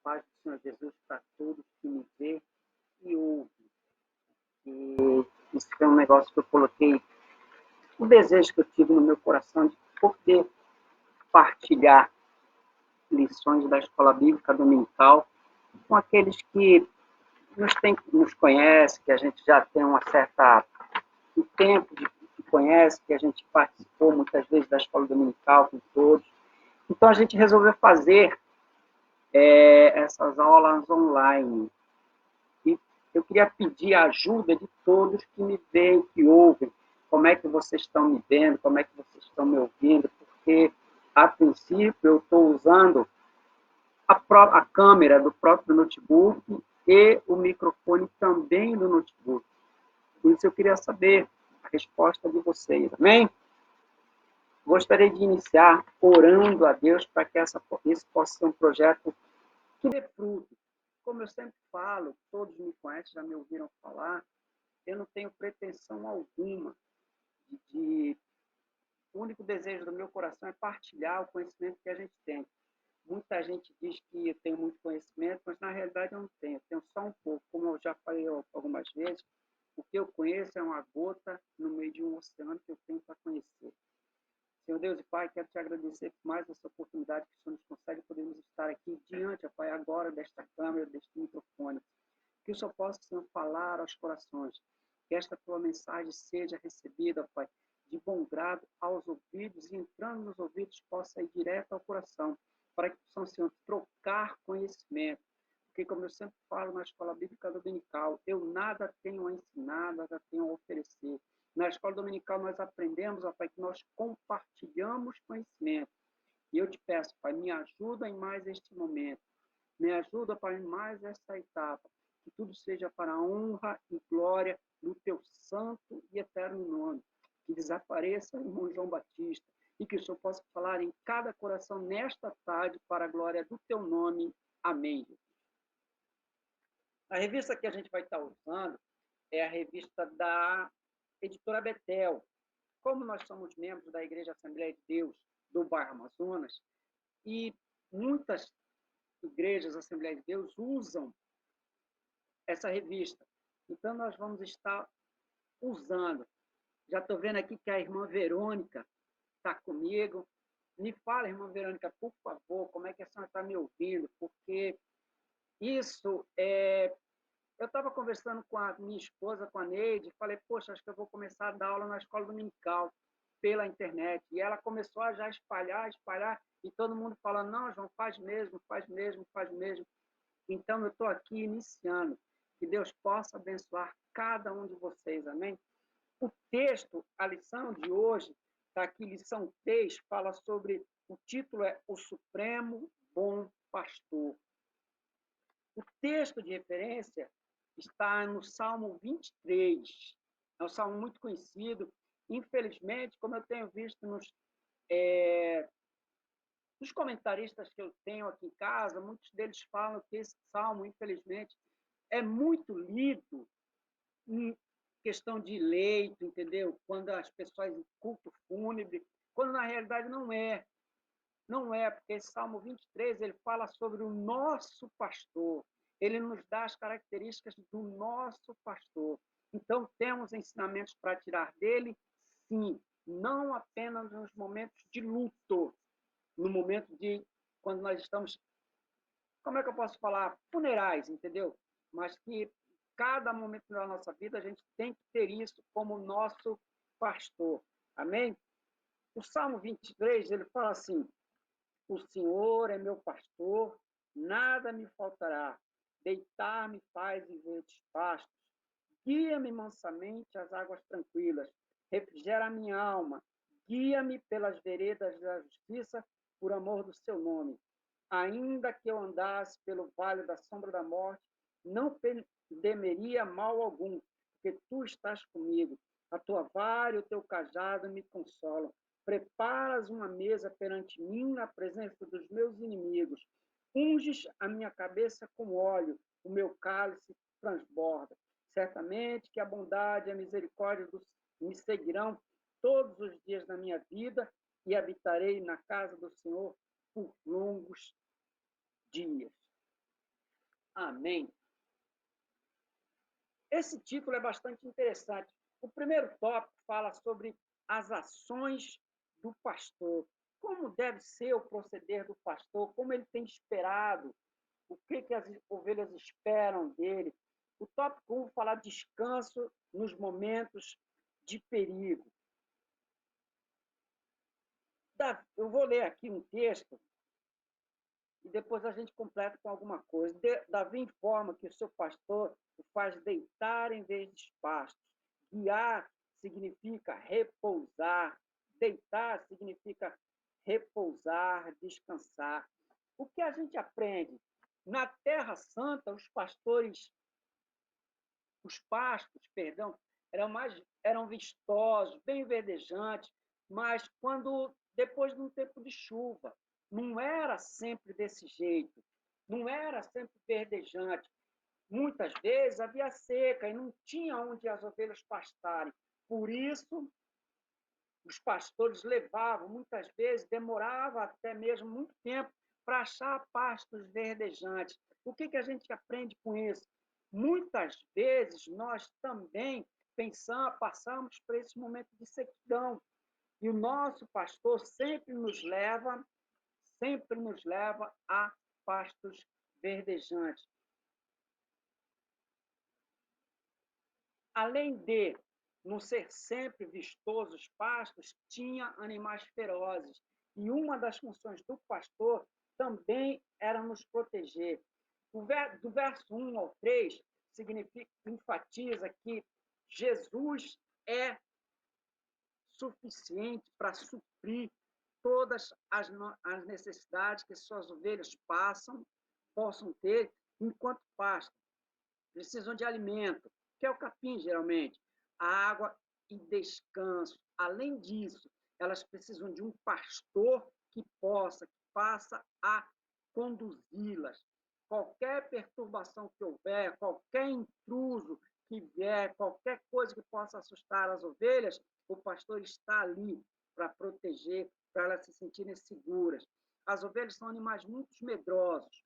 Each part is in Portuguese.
paz do Senhor Jesus para todos que me vê e ouve. E isso foi um negócio que eu coloquei, o desejo que eu tive no meu coração de poder partilhar lições da escola bíblica dominical com aqueles que nos conhecem, que a gente já tem um tempo que conhece, que a gente participou muitas vezes da escola dominical com todos. Então a gente resolveu fazer essas aulas online. E eu queria pedir a ajuda de todos que me veem, que ouvem, como é que vocês estão me vendo, como é que vocês estão me ouvindo, porque, a princípio, eu estou usando a câmera do próprio notebook e o microfone também do notebook. Por isso eu queria saber a resposta de vocês, amém? Gostaria de iniciar orando a Deus para que esse possa ser um projeto que dê fruto. Como eu sempre falo, todos me conhecem, já me ouviram falar, eu não tenho pretensão alguma o único desejo do meu coração é partilhar o conhecimento que a gente tem. Muita gente diz que eu tenho muito conhecimento, mas na realidade eu não tenho. Eu tenho só um pouco. Como eu já falei algumas vezes, o que eu conheço é uma gota no meio de um oceano que eu tenho para conhecer. Senhor Deus e Pai, quero te agradecer por mais essa oportunidade que o Senhor nos concede, podemos estar aqui diante, Pai, agora desta câmera, deste microfone. Que o Senhor possa, Senhor, falar aos corações. Que esta tua mensagem seja recebida, Pai, de bom grado aos ouvidos e entrando nos ouvidos possa ir direto ao coração, para que possam, Senhor, trocar conhecimento. Porque, como eu sempre falo na escola bíblica dominical, eu nada tenho a ensinar, nada tenho a oferecer. Na escola dominical nós aprendemos, Pai, que nós compartilhamos conhecimento. E eu te peço, Pai, me ajuda em mais este momento. Me ajuda, Pai, em mais esta etapa. Que tudo seja para a honra e glória do teu santo e eterno nome. Que desapareça o irmão João Batista e que o Senhor possa falar em cada coração nesta tarde para a glória do teu nome. Amém. A revista que a gente vai estar usando é a revista da editora Betel. Como nós somos membros da Igreja Assembleia de Deus do bairro Amazonas, e muitas igrejas Assembleia de Deus usam essa revista. Então, nós vamos estar usando. Já estou vendo aqui que a irmã Verônica está comigo. Me fala, irmã Verônica, por favor, como é que a senhora está me ouvindo? Porque isso é... Eu estava conversando com a minha esposa, com a Neide, e falei, poxa, acho que eu vou começar a dar aula na escola dominical pela internet. E ela começou a já espalhar, e todo mundo falando, não, João, faz mesmo, faz mesmo, faz mesmo. Então, eu estou aqui iniciando. Que Deus possa abençoar cada um de vocês, amém? O texto, a lição de hoje, está aqui, lição 3, fala sobre, o título é O Supremo Bom Pastor. O texto de referência está no Salmo 23. É um salmo muito conhecido. Infelizmente, como eu tenho visto nos comentaristas que eu tenho aqui em casa, muitos deles falam que esse salmo, infelizmente, é muito lido em questão de leito, entendeu? Quando as pessoas em culto fúnebre, quando na realidade não é. Não é, porque esse Salmo 23, ele fala sobre o nosso pastor. Ele nos dá as características do nosso pastor. Então, temos ensinamentos para tirar dele? Sim. Não apenas nos momentos de luto, no momento de quando nós estamos, como é que eu posso falar? Funerais, entendeu? Mas que cada momento da nossa vida a gente tem que ter isso como nosso pastor. Amém? O Salmo 23, ele fala assim: o Senhor é meu pastor, nada me faltará. Deitar-me faz em verdes pastos. Guia-me mansamente às águas tranquilas. Refrigera a minha alma. Guia-me pelas veredas da justiça, por amor do seu nome. Ainda que eu andasse pelo vale da sombra da morte, não temeria mal algum, porque tu estás comigo. A tua vara e o teu cajado me consolam. Preparas uma mesa perante mim na presença dos meus inimigos. Unges a minha cabeça com óleo, o meu cálice transborda. Certamente que a bondade e a misericórdia me seguirão todos os dias da minha vida e habitarei na casa do Senhor por longos dias. Amém. Esse título é bastante interessante. O primeiro tópico fala sobre as ações do pastor. Como deve ser o proceder do pastor, como ele tem esperado, o que as ovelhas esperam dele. O tópico 1 fala descanso nos momentos de perigo. Eu vou ler aqui um texto e depois a gente completa com alguma coisa. Davi informa que o seu pastor o faz deitar em vez de pastos. Guiar significa repousar. Deitar significa repousar, descansar. O que a gente aprende? Na Terra Santa, os pastos, eram vistosos, bem verdejantes, mas depois de um tempo de chuva, não era sempre desse jeito, não era sempre verdejante. Muitas vezes havia seca e não tinha onde as ovelhas pastarem. Por isso, os pastores levavam, muitas vezes, demorava até mesmo muito tempo para achar pastos verdejantes. O que a gente aprende com isso? Muitas vezes nós também passamos por esse momento de sequidão. E o nosso pastor sempre nos leva a pastos verdejantes. Além de não ser sempre vistoso os pastos, tinha animais ferozes. E uma das funções do pastor também era nos proteger. Do verso 1 ao 3, enfatiza que Jesus é suficiente para suprir todas as necessidades que suas ovelhas possam ter enquanto pastam. Precisam de alimento, que é o capim, geralmente, água e descanso. Além disso, elas precisam de um pastor que passa a conduzi-las. Qualquer perturbação que houver, qualquer intruso que vier, qualquer coisa que possa assustar as ovelhas, o pastor está ali para proteger, para elas se sentirem seguras. As ovelhas são animais muito medrosos,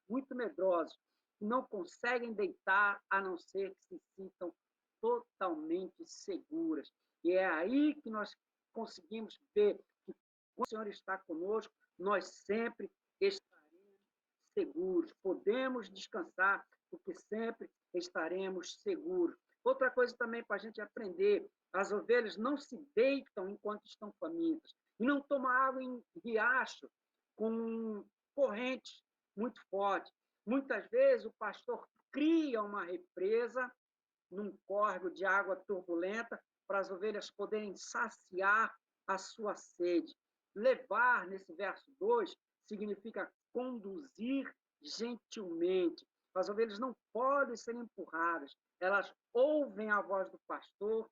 não conseguem deitar a não ser que se sintam totalmente seguras. E é aí que nós conseguimos ver que quando o Senhor está conosco, nós sempre estaremos seguros. Podemos descansar, porque sempre estaremos seguros. Outra coisa também para a gente aprender, as ovelhas não se deitam enquanto estão famintas. E não tomam água em riacho com correntes muito fortes. Muitas vezes o pastor cria uma represa num córrego de água turbulenta para as ovelhas poderem saciar a sua sede. Levar, nesse verso 2, significa conduzir gentilmente. As ovelhas não podem ser empurradas, elas ouvem a voz do pastor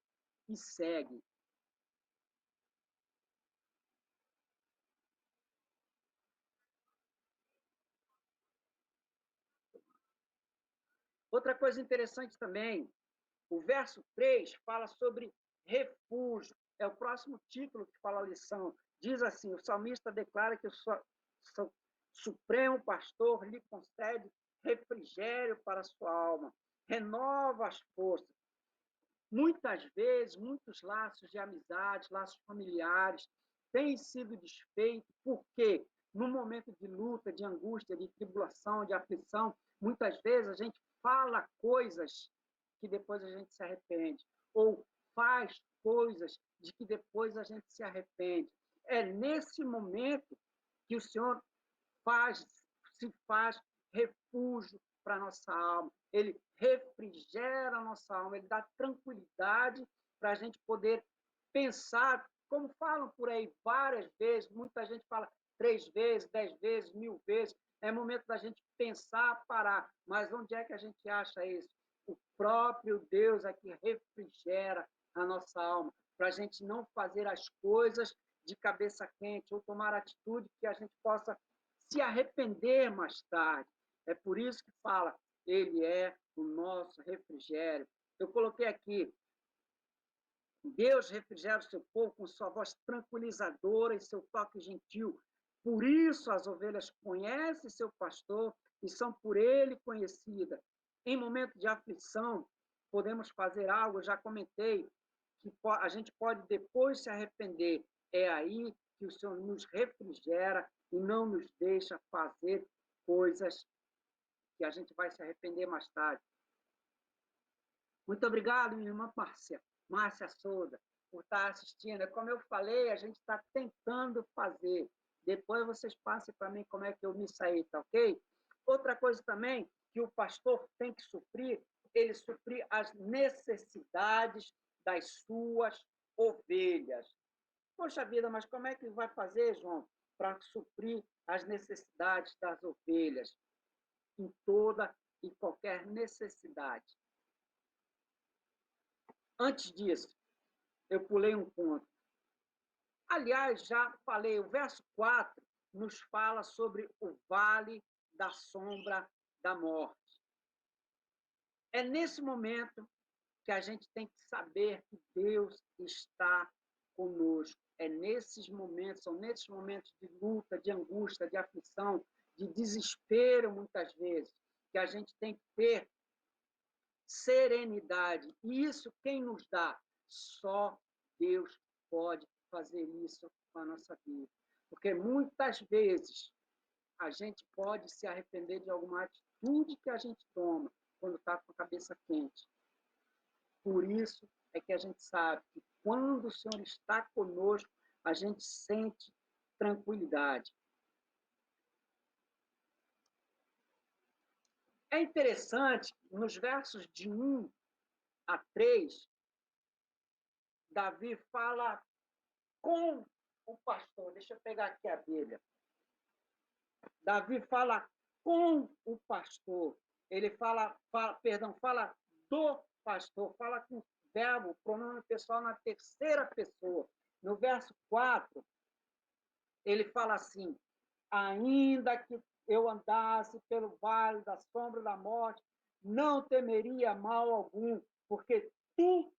e seguem. Outra coisa interessante também, o verso 3 fala sobre refúgio. É o próximo título que fala a lição. Diz assim, o salmista declara que o Supremo Pastor lhe concede refrigério para a sua alma, renova as forças. Muitas vezes, muitos laços de amizade, laços familiares, têm sido desfeitos porque, no momento de luta, de angústia, de tribulação, de aflição, muitas vezes a gente fala coisas que depois a gente se arrepende, ou faz coisas de que depois a gente se arrepende. É nesse momento que o Senhor se faz refúgio para a nossa alma. Ele refrigera a nossa alma, ele dá tranquilidade para a gente poder pensar, como falam por aí várias vezes, muita gente fala 3 vezes, 10 vezes, 1000 vezes. É momento da gente pensar, parar. Mas onde é que a gente acha isso? O próprio Deus é que refrigera a nossa alma, para a gente não fazer as coisas de cabeça quente ou tomar atitude que a gente possa se arrepender mais tarde. É por isso que fala, ele é o nosso refrigério. Eu coloquei aqui, Deus refrigera o seu povo com sua voz tranquilizadora e seu toque gentil. Por isso as ovelhas conhecem seu pastor e são por ele conhecidas. Em momento de aflição, podemos fazer algo, eu já comentei, que a gente pode depois se arrepender. É aí que o Senhor nos refrigera e não nos deixa fazer coisas que a gente vai se arrepender mais tarde. Muito obrigado, minha irmã Márcia Souza, por estar assistindo. Como eu falei, a gente está tentando fazer. Depois vocês passem para mim como é que eu me saí, tá ok? Outra coisa também que o pastor tem que suprir, ele suprir as necessidades das suas ovelhas. Poxa vida, mas como é que vai fazer, João, para suprir as necessidades das ovelhas? Em toda e qualquer necessidade. Antes disso, eu pulei um ponto. Aliás, já falei, o verso 4 nos fala sobre o vale da sombra da morte. É nesse momento que a gente tem que saber que Deus está conosco. É nesses momentos, são nesses momentos de luta, de angústia, de aflição, de desespero, muitas vezes, que a gente tem que ter serenidade. E isso quem nos dá? Só Deus pode fazer isso com a nossa vida. Porque muitas vezes a gente pode se arrepender de alguma atitude que a gente toma quando está com a cabeça quente. Por isso é que a gente sabe que quando o Senhor está conosco, a gente sente tranquilidade. É interessante, nos versos de 1 a 3, Davi fala com o pastor. Deixa eu pegar aqui a Bíblia. Davi fala com o pastor. Ele fala do pastor, fala com o verbo, pronome pessoal na terceira pessoa. No verso 4, ele fala assim: ainda que eu andasse pelo vale da sombra da morte, não temeria mal algum, porque tu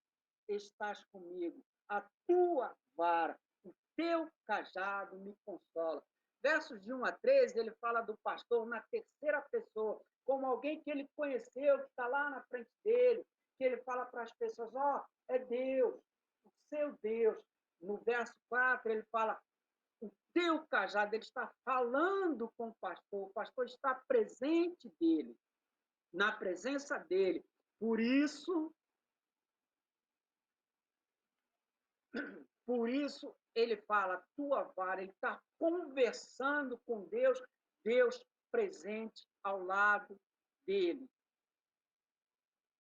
estás comigo, a tua vara, o teu cajado me consola. Versos de 1 a 13, ele fala do pastor na terceira pessoa, como alguém que ele conheceu, que está lá na frente dele, que ele fala para as pessoas, é Deus, o seu Deus. No verso 4, ele fala, o teu cajado, ele está falando com o pastor está presente dele, na presença dele. Por isso, ele fala, tua vara, ele está conversando com Deus, Deus presente ao lado dele.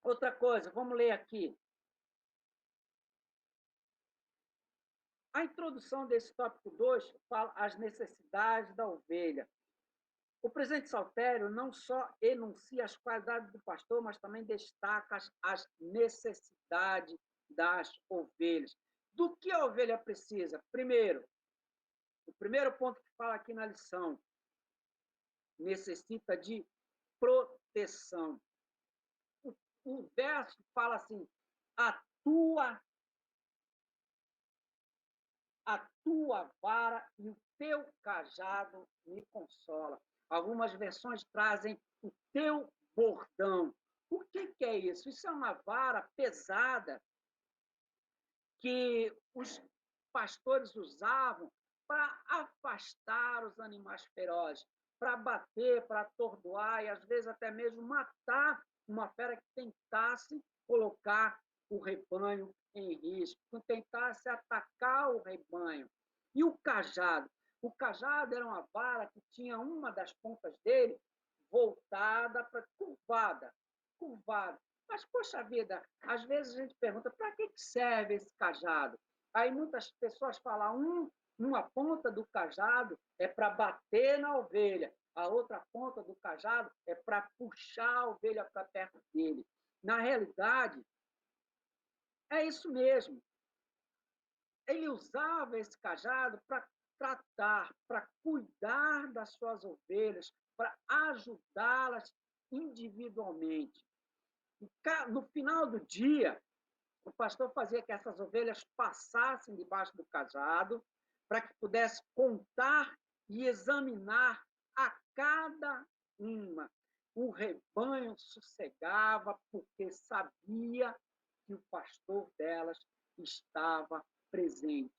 Outra coisa, vamos ler aqui. A introdução desse tópico 2 fala as necessidades da ovelha. O presidente Saltério não só enuncia as qualidades do pastor, mas também destaca as necessidades das ovelhas. Do que a ovelha precisa? Primeiro, o primeiro ponto que fala aqui na lição, necessita de proteção. O verso fala assim, a tua vara e o teu cajado me consola. Algumas versões trazem o teu bordão. O que é isso? Isso é uma vara pesada que os pastores usavam para afastar os animais ferozes, para bater, para atordoar e, às vezes, até mesmo matar uma fera que tentasse colocar o rebanho em risco, que tentasse atacar o rebanho. E o cajado? O cajado era uma vara que tinha uma das pontas dele voltada para curvada. Mas, poxa vida, às vezes a gente pergunta, para que serve esse cajado? Aí muitas pessoas falam, uma ponta do cajado é para bater na ovelha, a outra ponta do cajado é para puxar a ovelha para perto dele. Na realidade, é isso mesmo. Ele usava esse cajado para tratar, para cuidar das suas ovelhas, para ajudá-las individualmente. No final do dia, o pastor fazia que essas ovelhas passassem debaixo do cajado para que pudesse contar e examinar a cada uma. O rebanho sossegava porque sabia que o pastor delas estava presente.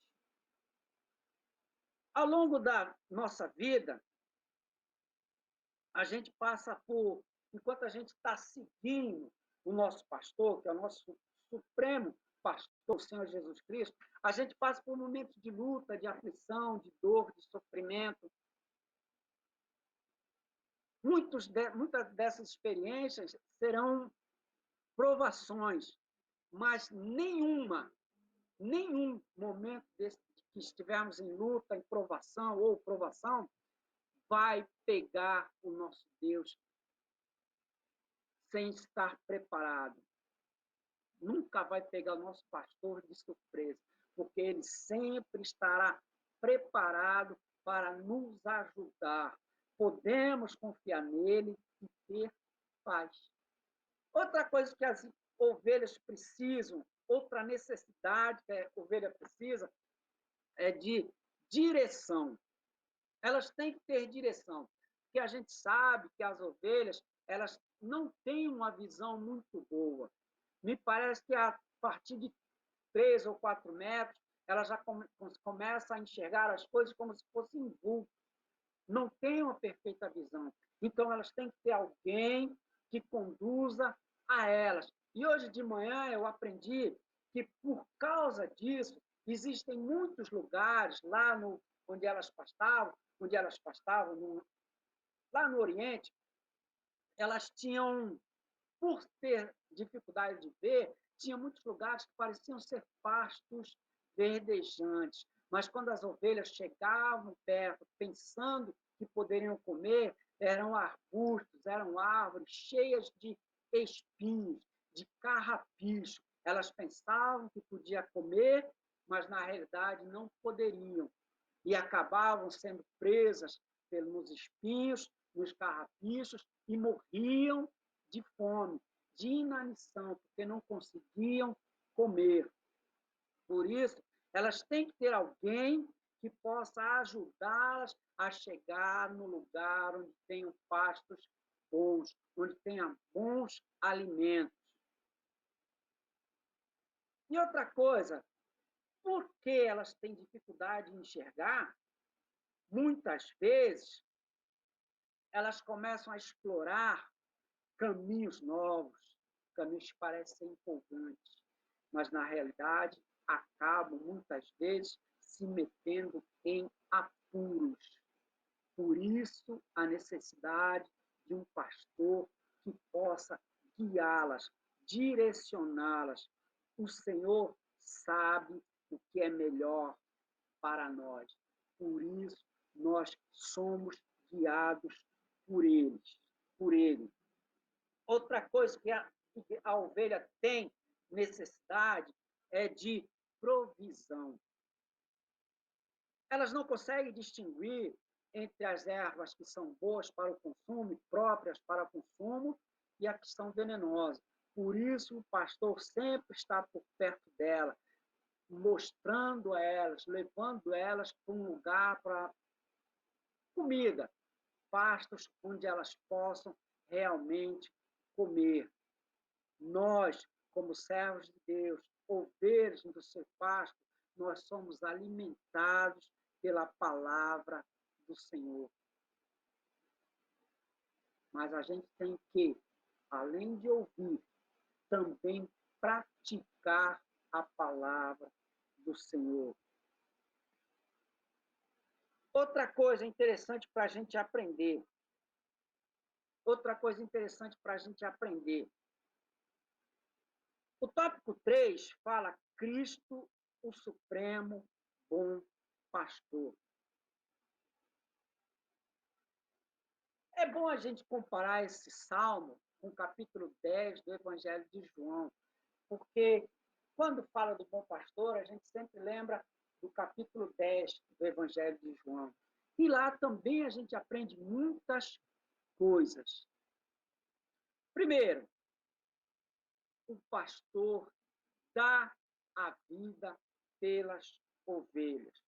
Ao longo da nossa vida, a gente passa por, enquanto a gente está seguindo o nosso pastor, que é o nosso supremo pastor, o Senhor Jesus Cristo, a gente passa por momentos de luta, de aflição, de dor, de sofrimento. Muitas dessas experiências serão provações, mas nenhum momento desse, que estivermos em luta, em provação ou provação, vai pegar o nosso Deus sem estar preparado. Nunca vai pegar o nosso pastor de surpresa, porque ele sempre estará preparado para nos ajudar. Podemos confiar nele e ter paz. Outra coisa que as ovelhas precisam, outra necessidade que a ovelha precisa, é de direção. Elas têm que ter direção, porque a gente sabe que as ovelhas elas não têm uma visão muito boa. Me parece que a partir de 3 ou 4 metros, elas já começam a enxergar as coisas como se fossem vulto. Não têm uma perfeita visão. Então, elas têm que ter alguém que conduza a elas. E hoje de manhã eu aprendi que, por causa disso, existem muitos lugares lá onde elas pastavam, lá no Oriente, elas tinham, por ter dificuldade de ver, tinha muitos lugares que pareciam ser pastos verdejantes. Mas quando as ovelhas chegavam perto, pensando que poderiam comer, eram arbustos, eram árvores cheias de espinhos, de carrapicho. Elas pensavam que podia comer, mas na realidade não poderiam. E acabavam sendo presas pelos espinhos, nos carrapichos, e morriam de fome, de inanição, porque não conseguiam comer. Por isso, elas têm que ter alguém que possa ajudá-las a chegar no lugar onde tenham pastos bons, onde tenham bons alimentos. E outra coisa, por que elas têm dificuldade em enxergar? Muitas vezes, elas começam a explorar caminhos novos, caminhos que parecem empolgantes, mas, na realidade, acabam, muitas vezes, se metendo em apuros. Por isso, a necessidade de um pastor que possa guiá-las, direcioná-las. O Senhor sabe o que é melhor para nós. Por isso, nós somos guiados por Ele. Outra coisa que a ovelha tem necessidade é de provisão. Elas não conseguem distinguir entre as ervas que são boas para o consumo e próprias para o consumo e as que são venenosas. Por isso, o pastor sempre está por perto dela, mostrando a elas, levando elas para um lugar para comida, pastos onde elas possam realmente comer. Nós, como servos de Deus, ovelhas do seu pasto, nós somos alimentados pela palavra do Senhor. Mas a gente tem que, além de ouvir, também praticar a palavra do Senhor. Outra coisa interessante para a gente aprender. O tópico 3 fala Cristo, o Supremo Bom Pastor. É bom a gente comparar esse salmo com o capítulo 10 do Evangelho de João, porque quando fala do bom pastor, a gente sempre lembra do capítulo 10 do Evangelho de João. E lá também a gente aprende muitas coisas. Primeiro, o pastor dá a vida pelas ovelhas.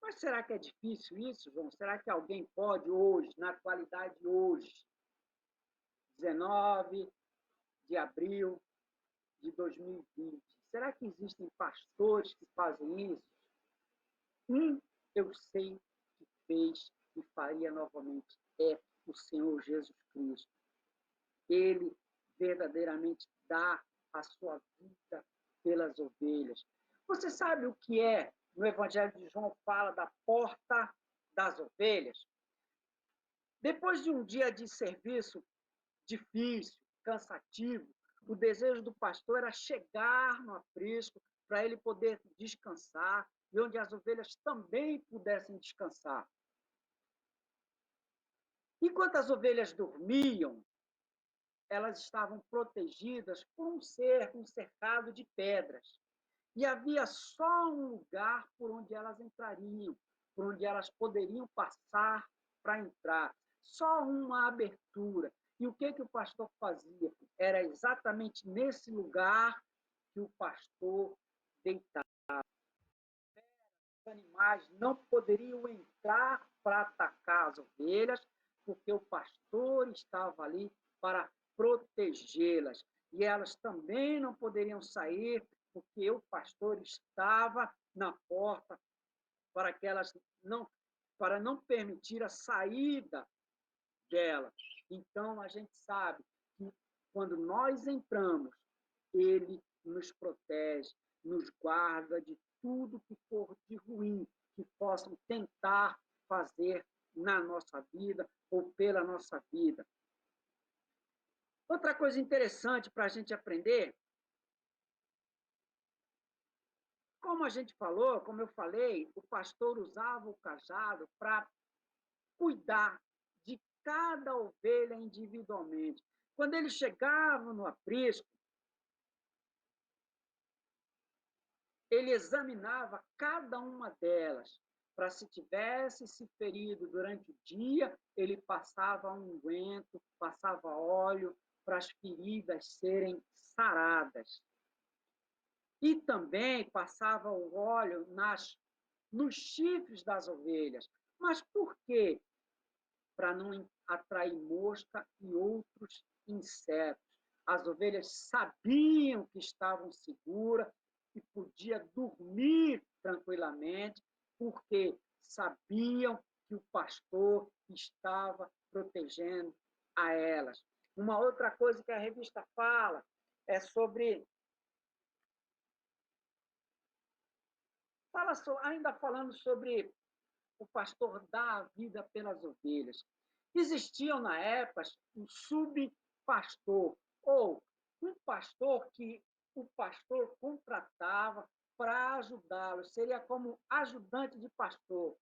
Mas será que é difícil isso, João? Será que alguém pode hoje, na atualidade hoje, 19 de abril de 2020, será que existem pastores que fazem isso? Eu sei que fez e faria novamente, é o Senhor Jesus Cristo. Ele verdadeiramente dá a sua vida pelas ovelhas. Você sabe o que é? No Evangelho de João fala da porta das ovelhas. Depois de um dia de serviço difícil, cansativo, o desejo do pastor era chegar no aprisco para ele poder descansar e onde as ovelhas também pudessem descansar. Enquanto as ovelhas dormiam, elas estavam protegidas por um cercado de pedras. E havia só um lugar por onde elas entrariam, por onde elas poderiam passar para entrar. Só uma abertura. E o que o pastor fazia? Era exatamente nesse lugar que o pastor deitava. Os animais não poderiam entrar para atacar as ovelhas, porque o pastor estava ali para protegê-las. E elas também não poderiam sair, porque o pastor estava na porta para que elas não, para não permitir a saída dela. Então, a gente sabe que quando nós entramos, ele nos protege, nos guarda de tudo que for de ruim, que possam tentar fazer na nossa vida ou pela nossa vida. Outra coisa interessante para a gente aprender, como a gente falou, como eu falei, o pastor usava o cajado para cuidar de cada ovelha individualmente. Quando ele chegava no aprisco, ele examinava cada uma delas, para se tivesse se ferido durante o dia, ele passava unguento, passava óleo para as feridas serem saradas. E também passava o óleo nos chifres das ovelhas. Mas por quê? Para não atrair mosca e outros insetos. As ovelhas sabiam que estavam seguras e podia dormir tranquilamente, porque sabiam que o pastor estava protegendo a elas. Uma outra coisa que a revista fala é sobre... ainda falando sobre o pastor dar a vida pelas ovelhas. Existiam na época um subpastor, ou um pastor que o pastor contratava para ajudá-lo, seria como ajudante de pastor.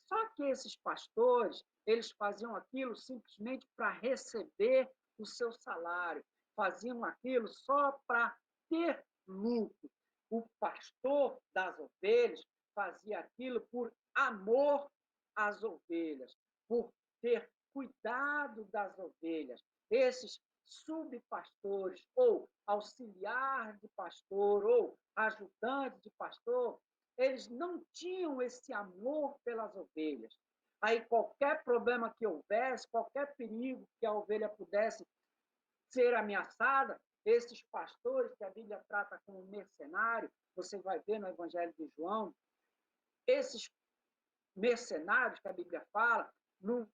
Só que esses pastores, eles faziam aquilo simplesmente para receber o seu salário, faziam aquilo só para ter lucro. O pastor das ovelhas fazia aquilo por amor às ovelhas, por ter cuidado das ovelhas. Esses subpastores, ou auxiliar de pastor, ou ajudante de pastor, eles não tinham esse amor pelas ovelhas. Aí qualquer problema que houvesse, qualquer perigo que a ovelha pudesse ser ameaçada, esses pastores que a Bíblia trata como mercenário, você vai ver no Evangelho de João, esses mercenários que a Bíblia fala, em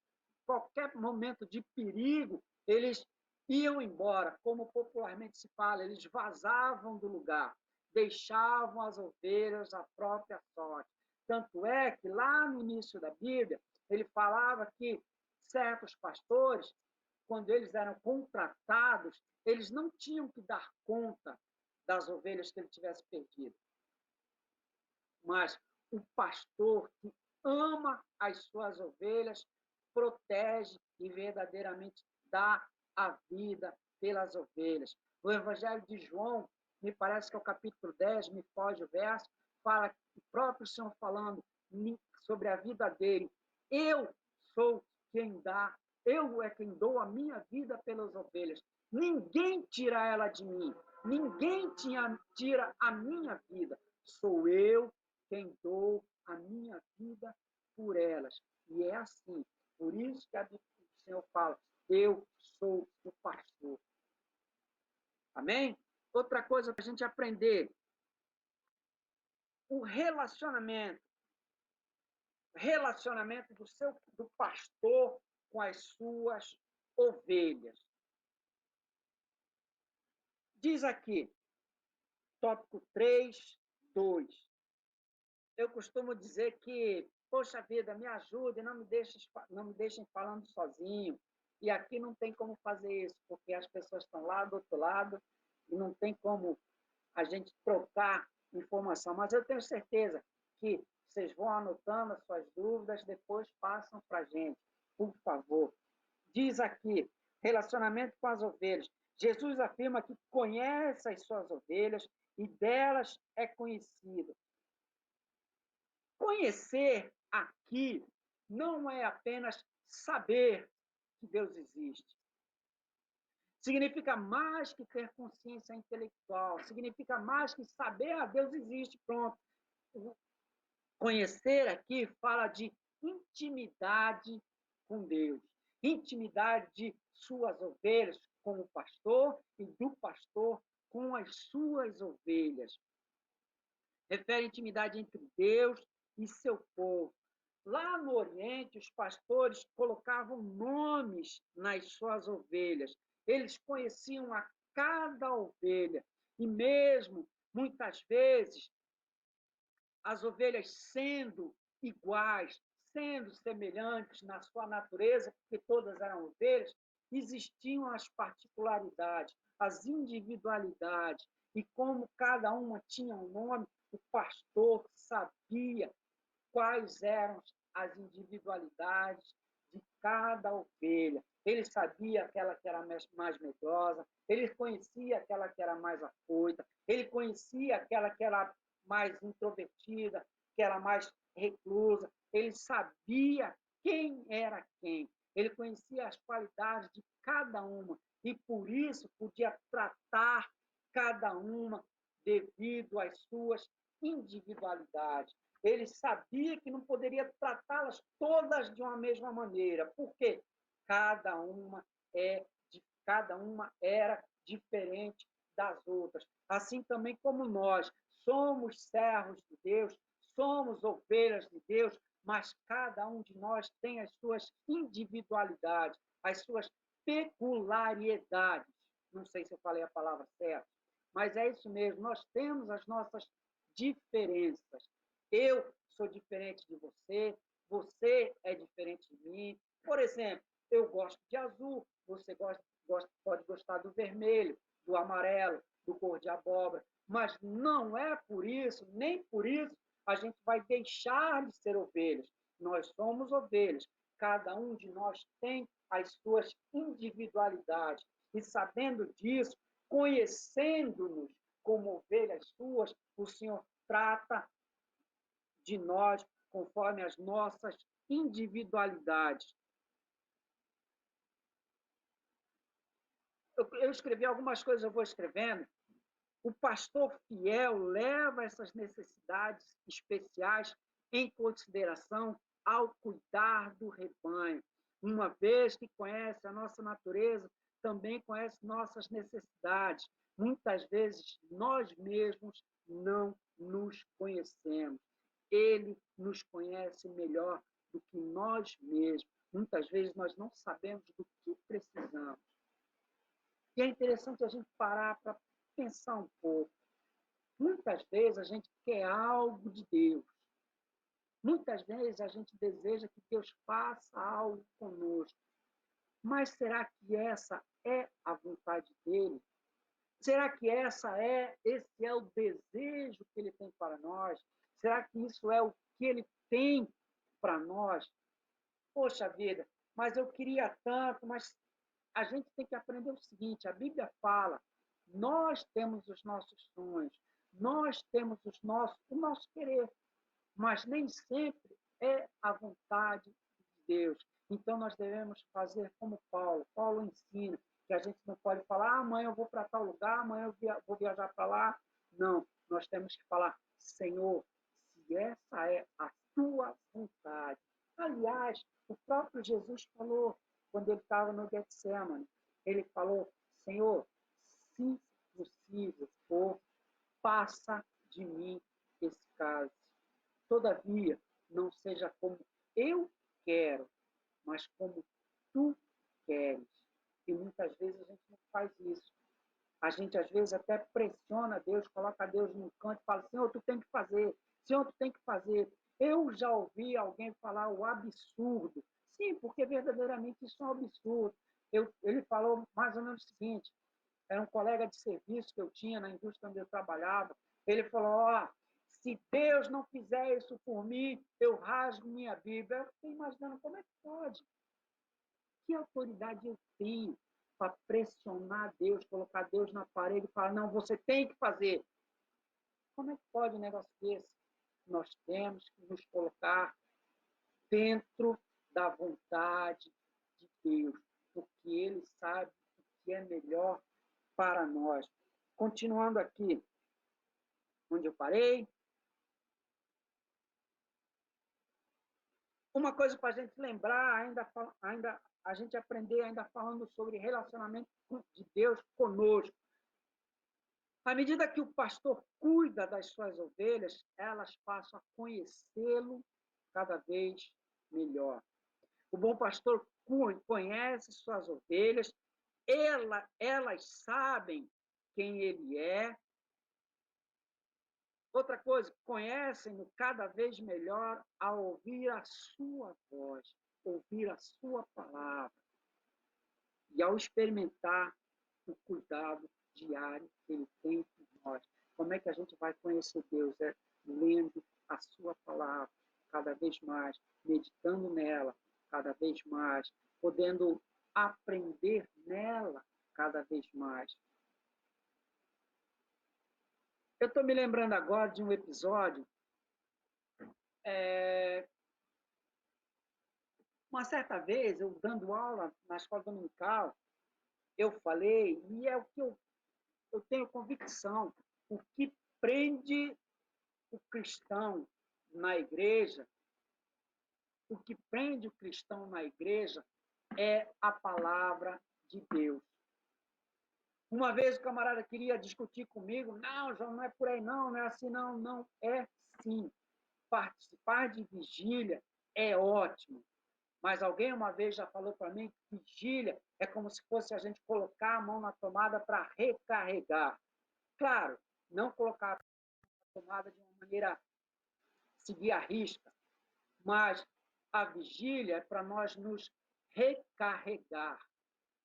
qualquer momento de perigo, eles iam embora, como popularmente se fala, eles vazavam do lugar, deixavam as ovelhas à própria sorte. Tanto é que lá no início da Bíblia, ele falava que certos pastores, quando eles eram contratados, eles não tinham que dar conta das ovelhas que ele tivesse perdido. Mas o pastor que ama as suas ovelhas, protege e verdadeiramente dá a vida pelas ovelhas. O Evangelho de João, me parece que é o capítulo 10, me foge o verso, fala o próprio Senhor falando sobre a vida dele. Eu sou quem dá, eu é quem dou a minha vida pelas ovelhas. Ninguém tira ela de mim, ninguém tira a minha vida. Sou eu quem dou a minha vida por elas. E é assim. Por isso que o Senhor fala, eu sou o pastor. Amém? Outra coisa para a gente aprender, o relacionamento do pastor com as suas ovelhas. Diz aqui, tópico 3, 2. Eu costumo dizer que, poxa vida, me ajude, não me deixem falando sozinho. E aqui não tem como fazer isso, porque as pessoas estão lá do outro lado e não tem como a gente trocar informação. Mas eu tenho certeza que vocês vão anotando as suas dúvidas, depois passam para a gente, por favor. Diz aqui, relacionamento com as ovelhas. Jesus afirma que conhece as suas ovelhas e delas é conhecido. Conhecer aqui não é apenas saber que Deus existe. Significa mais que ter consciência intelectual, significa mais que saber, Deus existe, pronto. Conhecer aqui fala de intimidade com Deus, intimidade de suas ovelhas com o pastor e do pastor com as suas ovelhas. Refere intimidade entre Deus e seu povo. Lá no Oriente, os pastores colocavam nomes nas suas ovelhas. Eles conheciam a cada ovelha. E mesmo, muitas vezes, as ovelhas sendo iguais, sendo semelhantes na sua natureza, porque todas eram ovelhas, existiam as particularidades, as individualidades. E como cada uma tinha um nome, o pastor sabia quais eram as individualidades de cada ovelha. Ele sabia aquela que era mais medrosa, ele conhecia aquela que era mais afoita, ele conhecia aquela que era mais introvertida, que era mais reclusa. Ele sabia quem era quem. Ele conhecia as qualidades de cada uma e, por isso, podia tratar cada uma devido às suas individualidades. Ele sabia que não poderia tratá-las todas de uma mesma maneira. Por quê? Cada uma era diferente das outras. Assim também como nós somos servos de Deus, somos ovelhas de Deus, mas cada um de nós tem as suas individualidades, as suas peculiaridades. Não sei se eu falei a palavra certa, mas é isso mesmo, nós temos as nossas diferenças. Eu sou diferente de você, você é diferente de mim. Por exemplo, eu gosto de azul, você pode gostar do vermelho, do amarelo, do cor de abóbora, mas não é por isso, nem por isso, a gente vai deixar de ser ovelhas. Nós somos ovelhas, cada um de nós tem as suas individualidades. E sabendo disso, conhecendo-nos como ovelhas suas, o Senhor trata de nós conforme as nossas individualidades. Eu escrevi algumas coisas, eu vou escrevendo. O pastor fiel leva essas necessidades especiais em consideração ao cuidar do rebanho. Uma vez que conhece a nossa natureza, também conhece nossas necessidades. Muitas vezes nós mesmos não nos conhecemos. Ele nos conhece melhor do que nós mesmos. Muitas vezes nós não sabemos do que precisamos. E é interessante a gente parar para pensar um pouco. Muitas vezes a gente quer algo de Deus. Muitas vezes a gente deseja que Deus faça algo conosco. Mas será que essa é a vontade dele? Será que esse é o desejo que ele tem para nós? Será que isso é o que ele tem para nós? Poxa vida, mas eu queria tanto, mas a gente tem que aprender o seguinte, a Bíblia fala, nós temos os nossos sonhos, nós temos o nosso querer, mas nem sempre é a vontade de Deus. Então, nós devemos fazer como Paulo. Paulo ensina que a gente não pode falar, amanhã eu vou para tal lugar, amanhã eu vou viajar para lá. Não, nós temos que falar, Senhor, se essa é a tua vontade. Aliás, o próprio Jesus falou, quando ele estava no Getsemane, ele falou, Senhor, se possível for, passa de mim esse cálice. Todavia, não seja como eu quero, mas como tu queres. E muitas vezes a gente não faz isso. A gente, às vezes, até pressiona Deus, coloca Deus no canto e fala, Senhor, tu tem que fazer. Senhor, tu tem que fazer. Eu já ouvi alguém falar o absurdo. Sim, porque verdadeiramente isso é um absurdo. Ele falou mais ou menos o seguinte, era um colega de serviço que eu tinha na indústria onde eu trabalhava. Ele falou, se Deus não fizer isso por mim, eu rasgo minha Bíblia. Eu fiquei imaginando, como é que pode? Que autoridade eu tenho para pressionar Deus, colocar Deus na parede e falar, não, você tem que fazer. Como é que pode um negócio desse? Nós temos que nos colocar dentro da vontade de Deus, porque Ele sabe o que é melhor para nós. Continuando aqui, onde eu parei. Uma coisa para a gente lembrar, ainda a gente aprender, ainda falando sobre relacionamento de Deus conosco. À medida que o pastor cuida das suas ovelhas, elas passam a conhecê-lo cada vez melhor. O bom pastor conhece suas ovelhas, elas sabem quem ele é. Outra coisa, conhecem-no cada vez melhor ao ouvir a sua voz, ouvir a sua palavra e ao experimentar o cuidado diário que ele tem por nós. Como é que a gente vai conhecer Deus? É lendo a sua palavra cada vez mais, meditando nela cada vez mais, podendo aprender nela cada vez mais. Eu estou me lembrando agora de um episódio. Uma certa vez, eu dando aula na escola dominical, eu falei, e é o que eu tenho convicção, o que prende o cristão na igreja, o que prende o cristão na igreja é a palavra de Deus. Uma vez o camarada queria discutir comigo, não, João, não é por aí não, não é assim não, não, é sim. Participar de vigília é ótimo, mas alguém uma vez já falou para mim que vigília é como se fosse a gente colocar a mão na tomada para recarregar. Claro, não colocar a tomada de uma maneira seguir a risca, mas a vigília é para nós nos recarregar,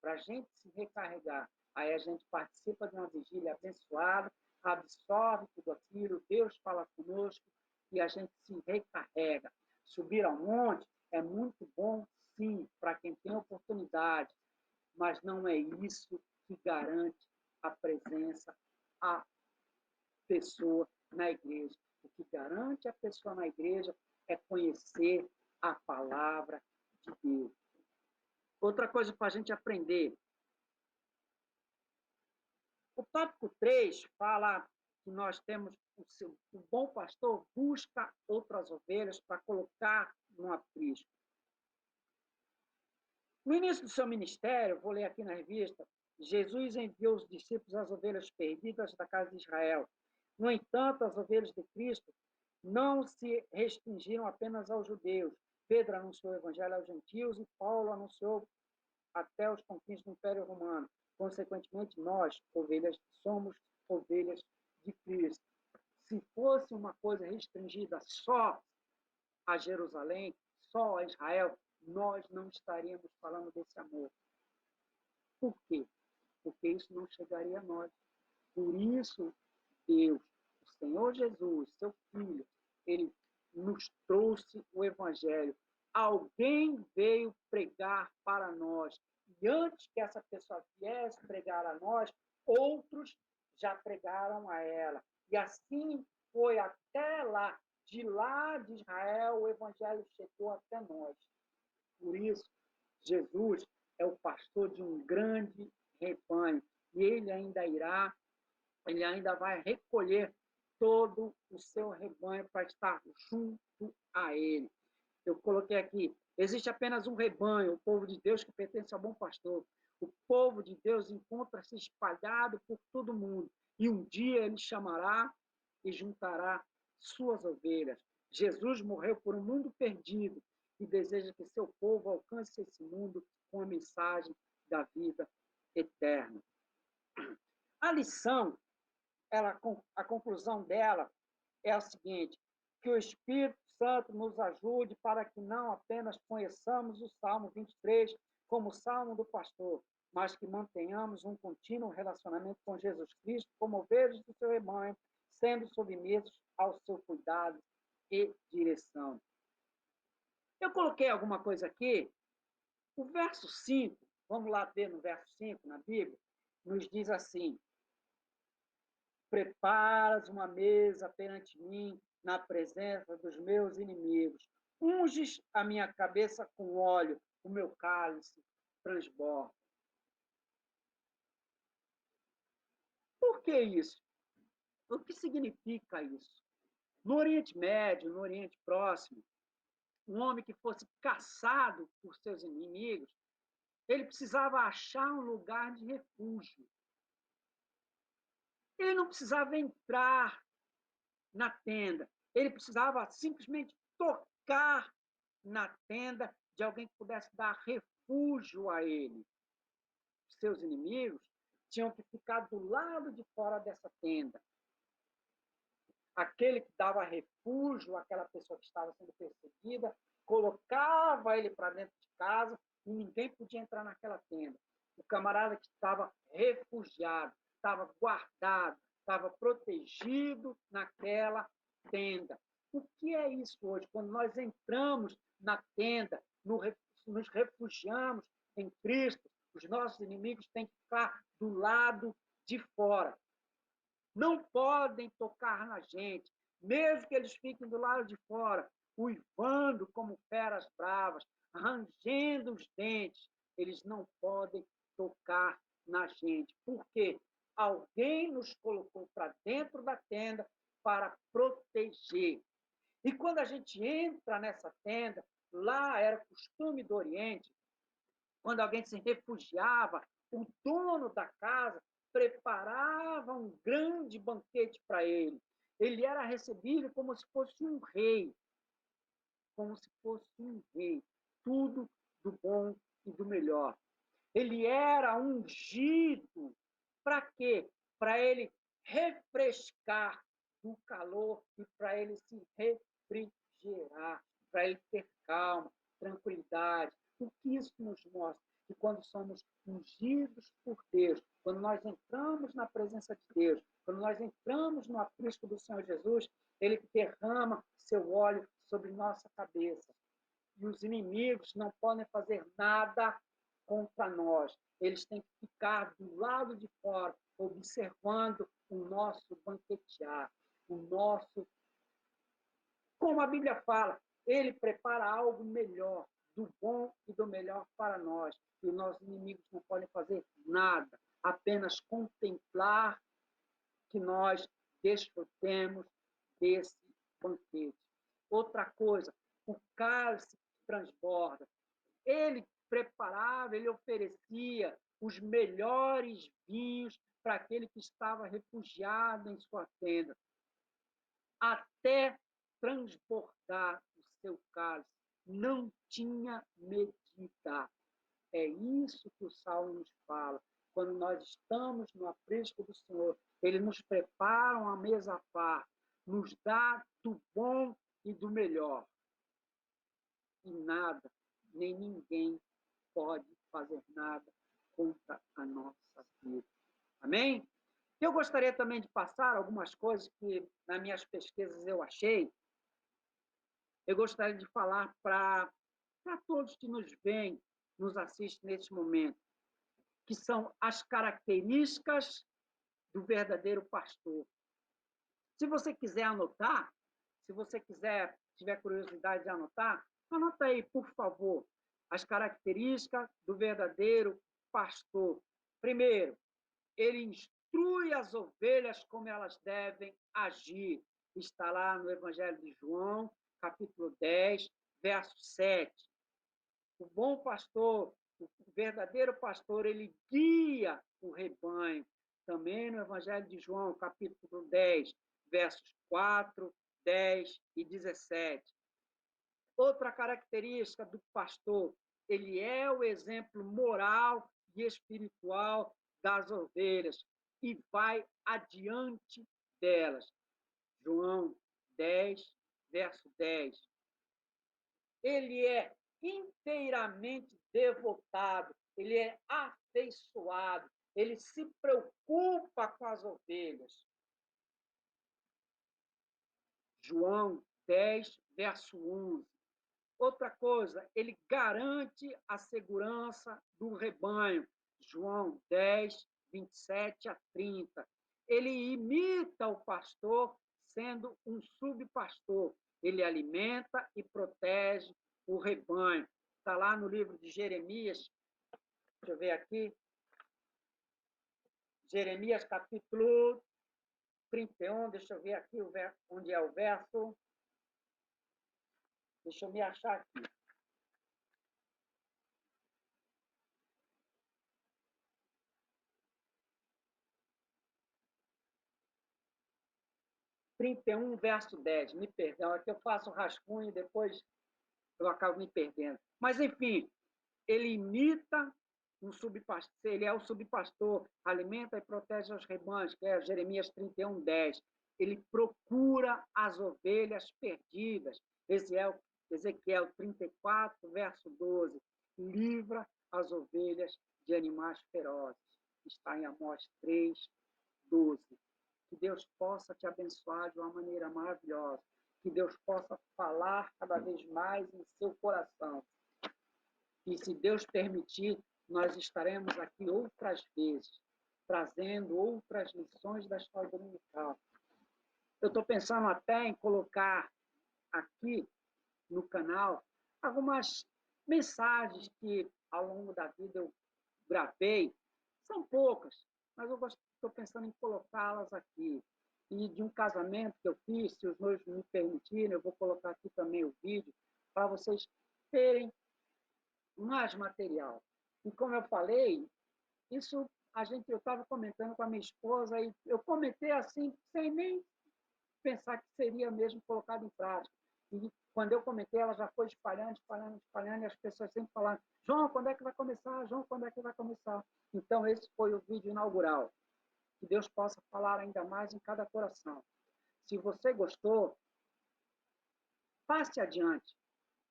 para a gente se recarregar. Aí a gente participa de uma vigília abençoada, absorve tudo aquilo, Deus fala conosco e a gente se recarrega. Subir ao monte é muito bom, sim, para quem tem oportunidade, mas não é isso que garante a presença, a pessoa na igreja. O que garante a pessoa na igreja é conhecer a palavra de Deus. Outra coisa para a gente aprender. O tópico 3 fala que nós temos o bom pastor busca outras ovelhas para colocar no aprisco. No início do seu ministério, vou ler aqui na revista, Jesus enviou os discípulos às ovelhas perdidas da casa de Israel. No entanto, as ovelhas de Cristo não se restringiram apenas aos judeus. Pedro anunciou o evangelho aos gentios e Paulo anunciou até os confins do Império Romano. Consequentemente, nós, ovelhas, somos ovelhas de Cristo. Se fosse uma coisa restringida só a Jerusalém, só a Israel, nós não estaríamos falando desse amor. Por quê? Porque isso não chegaria a nós. Por isso, Deus, o Senhor Jesus, seu Filho, ele nos trouxe o Evangelho. Alguém veio pregar para nós. E antes que essa pessoa viesse pregar a nós, outros já pregaram a ela. E assim foi até lá. De lá de Israel, o Evangelho chegou até nós. Por isso, Jesus é o pastor de um grande rebanho. E ele ainda vai recolher todo o seu rebanho para estar junto a ele. Eu coloquei aqui, existe apenas um rebanho, o povo de Deus que pertence ao bom pastor. O povo de Deus encontra-se espalhado por todo o mundo, e um dia ele chamará e juntará suas ovelhas. Jesus morreu por um mundo perdido e deseja que seu povo alcance esse mundo com a mensagem da vida eterna. A lição, a conclusão dela é a seguinte: que o Espírito Santo nos ajude para que não apenas conheçamos o Salmo 23 como o Salmo do pastor, mas que mantenhamos um contínuo relacionamento com Jesus Cristo como ovelhas do seu rebanho, sendo submissos ao seu cuidado e direção. Eu coloquei alguma coisa aqui. O verso 5, vamos lá ver no verso 5 na Bíblia, nos diz assim: preparas uma mesa perante mim na presença dos meus inimigos. Unges a minha cabeça com óleo, o meu cálice transborda. Por que isso? O que significa isso? No Oriente Médio, no Oriente Próximo, um homem que fosse caçado por seus inimigos, ele precisava achar um lugar de refúgio. Ele não precisava entrar na tenda, ele precisava simplesmente tocar na tenda de alguém que pudesse dar refúgio a ele. Seus inimigos tinham que ficar do lado de fora dessa tenda. Aquele que dava refúgio àquela pessoa que estava sendo perseguida, colocava ele para dentro de casa e ninguém podia entrar naquela tenda. O camarada que estava refugiado, estava guardado, estava protegido naquela tenda. O que é isso hoje? Quando nós entramos na tenda, nos refugiamos em Cristo, os nossos inimigos têm que ficar do lado de fora. Não podem tocar na gente, mesmo que eles fiquem do lado de fora, uivando como feras bravas, rangendo os dentes, eles não podem tocar na gente. Por quê? Alguém nos colocou para dentro da tenda para proteger. E quando a gente entra nessa tenda, lá era costume do Oriente, quando alguém se refugiava, o dono da casa preparava um grande banquete para ele. Ele era recebido como se fosse um rei, como se fosse um rei. Tudo do bom e do melhor. Ele era ungido. Para quê? Para ele refrescar do calor e para ele se refrigerar, para ele ter calma, tranquilidade. O que isso nos mostra? Que quando somos ungidos por Deus, quando nós entramos na presença de Deus, quando nós entramos no aprisco do Senhor Jesus, ele derrama seu óleo sobre nossa cabeça. E os inimigos não podem fazer nada contra nós. Eles têm que ficar do lado de fora, observando o nosso banquetear, o nosso... Como a Bíblia fala, ele prepara algo melhor, do bom e do melhor para nós. E os nossos inimigos não podem fazer nada, apenas contemplar que nós desfrutemos desse banquete. Outra coisa, o cálice transborda. Ele preparava, ele oferecia os melhores vinhos para aquele que estava refugiado em sua tenda, até transbordar o seu cálice. Não tinha medida. É isso que o Salmo nos fala. Quando nós estamos no aprisco do Senhor, ele nos prepara uma mesa à par, nos dá do bom e do melhor. E nada, nem ninguém pode fazer nada contra a nossa vida. Amém? Eu gostaria também de passar algumas coisas que nas minhas pesquisas eu achei. Eu gostaria de falar para todos que nos veem, nos assistem neste momento, que são as características do verdadeiro pastor. Se você quiser anotar, se você tiver curiosidade de anotar, anota aí, por favor, as características do verdadeiro pastor. Primeiro, ele instrui as ovelhas como elas devem agir. Está lá no Evangelho de João, capítulo 10, verso 7. O bom pastor, o verdadeiro pastor, ele guia o rebanho. Também no Evangelho de João, capítulo 10, versos 4, 10 e 17. Outra característica do pastor, ele é o exemplo moral e espiritual das ovelhas e vai adiante delas. João 10, verso 10. Ele é inteiramente devotado, ele é afeiçoado, ele se preocupa com as ovelhas. João 10, verso 11. Outra coisa, ele garante a segurança do rebanho. João 10, 27 a 30. Ele imita o pastor, sendo um subpastor. Ele alimenta e protege o rebanho. Está lá no livro de Jeremias, deixa eu ver aqui, Jeremias capítulo 31, deixa eu ver aqui onde é o verso. Deixa eu me achar aqui. Verso 10, me perdão, é que eu faço rascunho e depois eu acabo me perdendo. Mas, enfim, ele imita um subpastor, ele é o subpastor, alimenta e protege os rebanhos, que é Jeremias 31, 10. Ele procura as ovelhas perdidas. Ezequiel 34, verso 12. Livra as ovelhas de animais ferozes. Está em Amós 3, 12. Que Deus possa te abençoar de uma maneira maravilhosa. Que Deus possa falar cada vez mais em seu coração. E se Deus permitir, nós estaremos aqui outras vezes, trazendo outras lições da escola dominical. Eu estou pensando até em colocar aqui no canal algumas mensagens que ao longo da vida eu gravei. São poucas, mas eu estou pensando em colocá-las aqui. E de um casamento que eu fiz, se os noivos me permitirem, eu vou colocar aqui também o vídeo, para vocês terem mais material. E como eu falei, isso eu estava comentando com a minha esposa e eu comentei assim, sem nem pensar que seria mesmo colocado em prática. E quando eu comentei, ela já foi espalhando, e as pessoas sempre falando: João, quando é que vai começar? João, quando é que vai começar? Então, esse foi o vídeo inaugural. Que Deus possa falar ainda mais em cada coração. Se você gostou, passe adiante.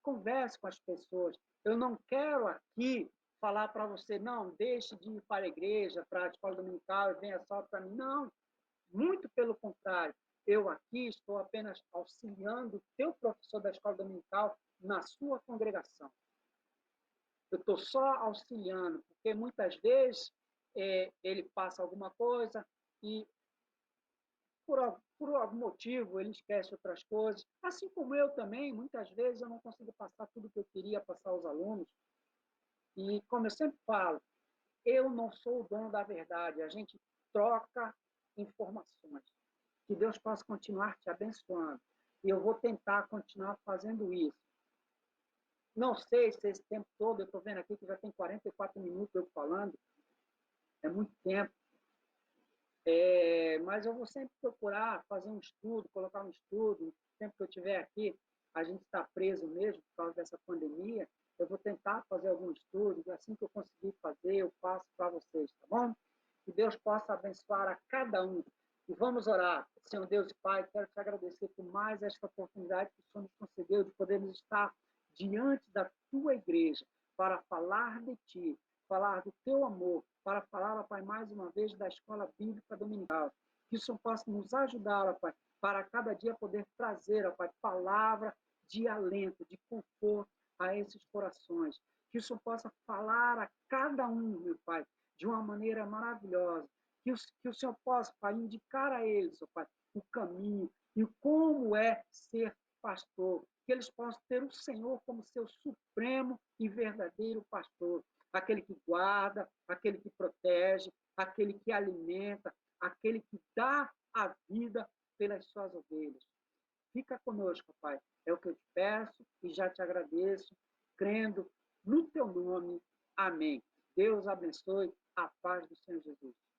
Converse com as pessoas. Eu não quero aqui falar para você, não, deixe de ir para a igreja, para a escola dominical e venha só para mim. Não, muito pelo contrário. Eu aqui estou apenas auxiliando o teu professor da escola dominical na sua congregação. Eu estou só auxiliando, porque muitas vezes ele passa alguma coisa e por algum motivo ele esquece outras coisas. Assim como eu também, muitas vezes eu não consigo passar tudo que eu queria passar aos alunos. E como eu sempre falo, eu não sou o dono da verdade, a gente troca informações. Que Deus possa continuar te abençoando. E eu vou tentar continuar fazendo isso. Não sei se esse tempo todo, eu estou vendo aqui que já tem 44 minutos eu falando, é muito tempo. Mas eu vou sempre procurar fazer um estudo, colocar um estudo. O tempo que eu estiver aqui, a gente está preso mesmo por causa dessa pandemia. Eu vou tentar fazer algum estudo, e assim que eu conseguir fazer, eu faço para vocês, tá bom? Que Deus possa abençoar a cada um. E vamos orar. Senhor Deus e Pai, quero te agradecer por mais esta oportunidade que o Senhor nos concedeu de podermos estar diante da tua igreja para falar de ti, falar do teu amor, para falar, ó Pai, mais uma vez da escola bíblica dominical. Que o Senhor possa nos ajudar, ó Pai, para cada dia poder trazer, ó Pai, palavra de alento, de conforto a esses corações. Que o Senhor possa falar a cada um, meu Pai, de uma maneira maravilhosa. Que o Senhor possa, Pai, indicar a eles, ó Pai, o caminho e como é ser pastor que eles possam ter o Senhor como seu supremo e verdadeiro pastor, aquele que guarda, aquele que protege, aquele que alimenta, aquele que dá a vida pelas suas ovelhas. Fica conosco, Pai. É o que eu te peço e já te agradeço, crendo no teu nome. Amém. Deus abençoe. A paz do Senhor Jesus.